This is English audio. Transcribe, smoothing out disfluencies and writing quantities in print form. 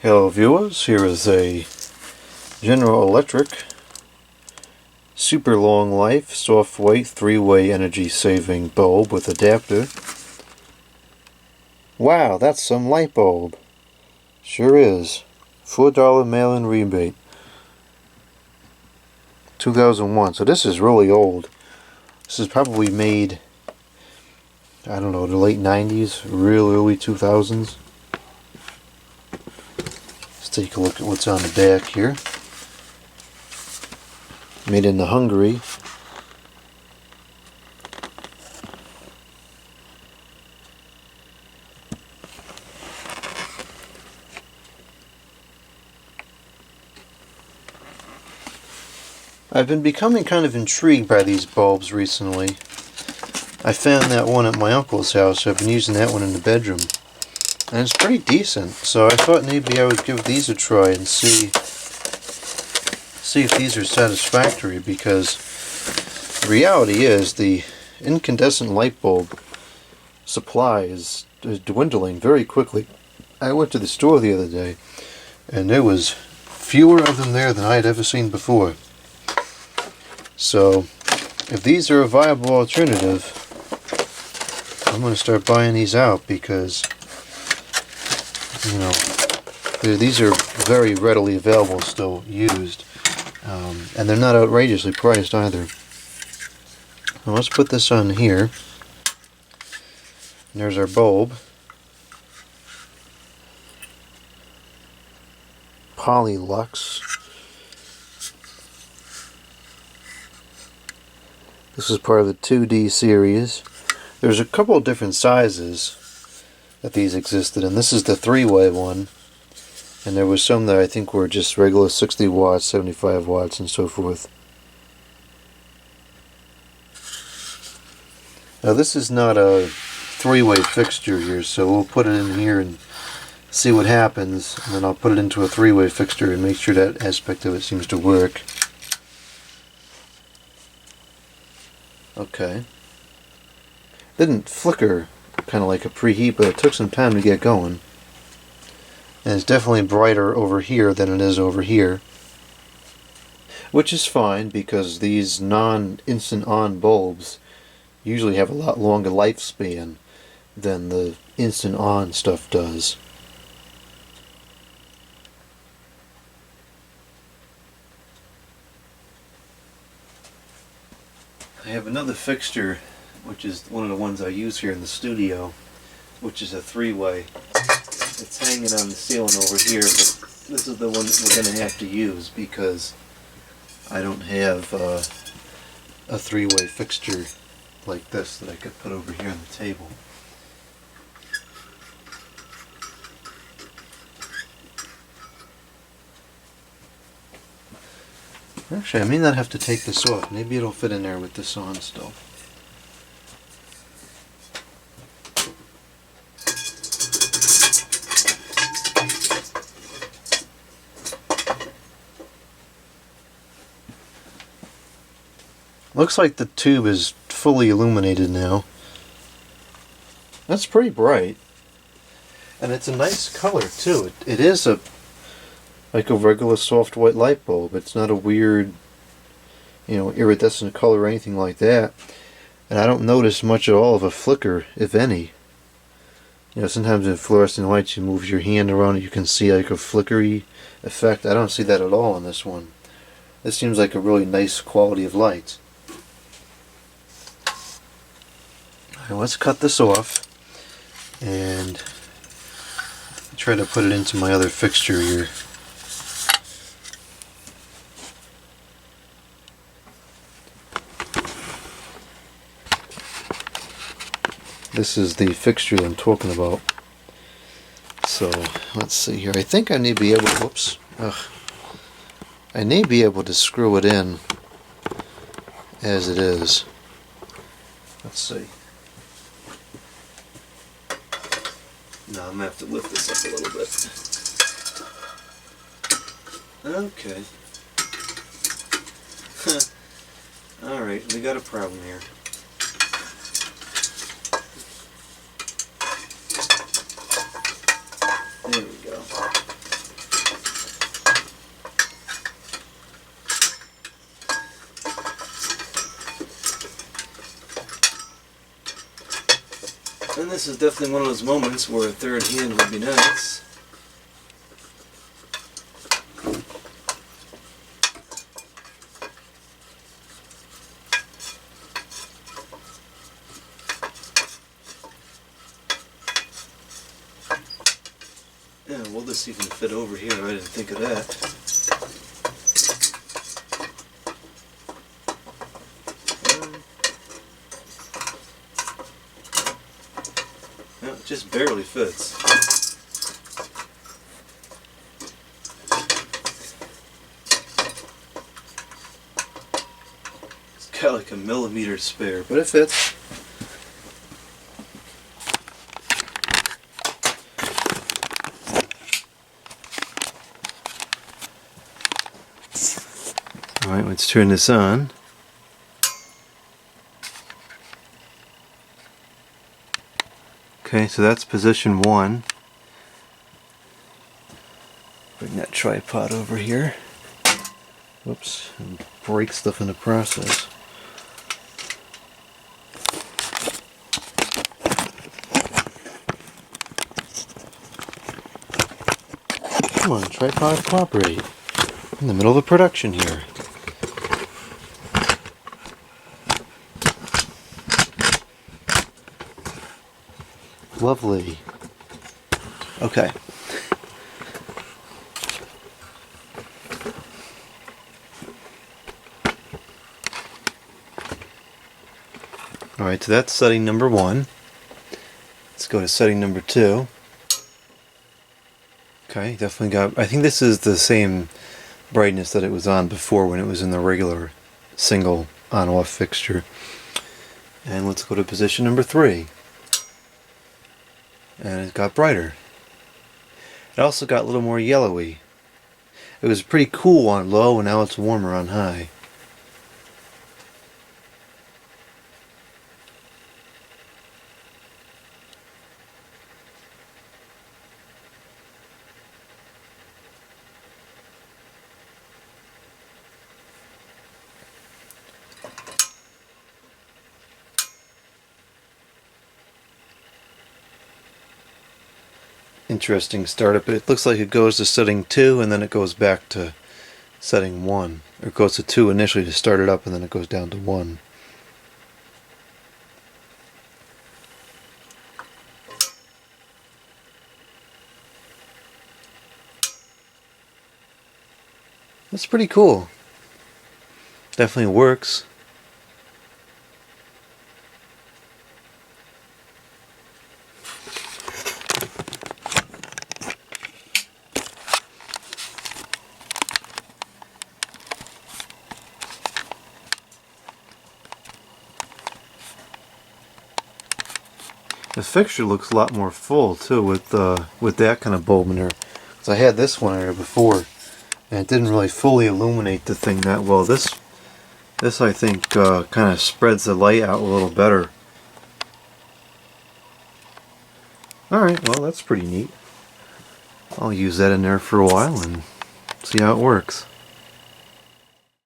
Hello viewers, here is a General Electric super long life soft white 3-way energy saving bulb with adapter. Wow, that's some light bulb. Sure is. $4 mail-in rebate. 2001, so this is really old. This is probably made, I don't know, the late 90s, real early 2000s. Let's take a look at what's on the back here. Made in Hungary. I've been becoming kind of intrigued by these bulbs recently. I found that one at my uncle's house. I've been using that one in the bedroom. And it's pretty decent, so I thought maybe I would give these a try and see if these are satisfactory, because the reality is the incandescent light bulb supply is dwindling very quickly. I went to the store the other day and there was fewer of them there than I had ever seen before. So if these are a viable alternative, I'm going to start buying these out, because these are very readily available, still used, and they're not outrageously priced either. Now let's put this on here. And there's our bulb. Polylux. This is part of the 2D series. There's a couple of different sizes that these existed, and this is the 3-way one. And there was some that I think were just regular 60 watts, 75 watts, and so forth. Now this is not a 3-way fixture here, so we'll put it in here and see what happens, and then I'll put it into a 3-way fixture and make sure that aspect of it seems to work. Okay. Didn't flicker kind of like a preheat, but it took some time to get going. And it's definitely brighter over here than it is over here. Which is fine, because these non-instant on bulbs usually have a lot longer lifespan than the instant on stuff does. I have another fixture, which is one of the ones I use here in the studio, which is a 3-way. It's hanging on the ceiling over here, but this is the one that we're going to have to use, because I don't have a 3-way fixture like this that I could put over here on the table. Actually, I may not have to take this off. Maybe it'll fit in there with this on still. Looks like the tube is fully illuminated now. That's pretty bright. And it's a nice color too. It is like a regular soft white light bulb. It's not a weird, iridescent color or anything like that. And I don't notice much at all of a flicker, if any. Sometimes in fluorescent lights you move your hand around it, you can see like a flickery effect. I don't see that at all on this one. This seems like a really nice quality of light. Alright, let's cut this off and try to put it into my other fixture here. This is the fixture I'm talking about. So let's see here. I think I may be able to, I may be able to screw it in as it is. Let's see. No, I'm going to have to lift this up a little bit. Okay. Alright, we got a problem here. There we go. this is definitely one of those moments where a third hand would be nice. Yeah, will this even fit over here? I didn't think of that. No, it just barely fits. It's got like a millimeter spare, but it fits. Alright, let's turn this on. Okay, so that's position 1. Bring that tripod over here. Whoops, and break stuff in the process. Come on, tripod, cooperate. In the middle of the production here. Lovely. Okay. Alright, so that's setting number 1. Let's go to setting number 2. Okay, definitely got... I think this is the same brightness that it was on before when it was in the regular single on-off fixture. And let's go to position number 3. And it got brighter. It also got a little more yellowy. It was pretty cool on low, and now it's warmer on high. Interesting startup. It looks like it goes to setting 2 and then it goes back to setting 1. Or it goes to 2 initially to start it up and then it goes down to 1. That's pretty cool. Definitely works. The fixture looks a lot more full too with that kind of bulb in there. Because I had this one in there before, and it didn't really fully illuminate the thing that well. This I think kind of spreads the light out a little better. Alright, well that's pretty neat. I'll use that in there for a while and see how it works.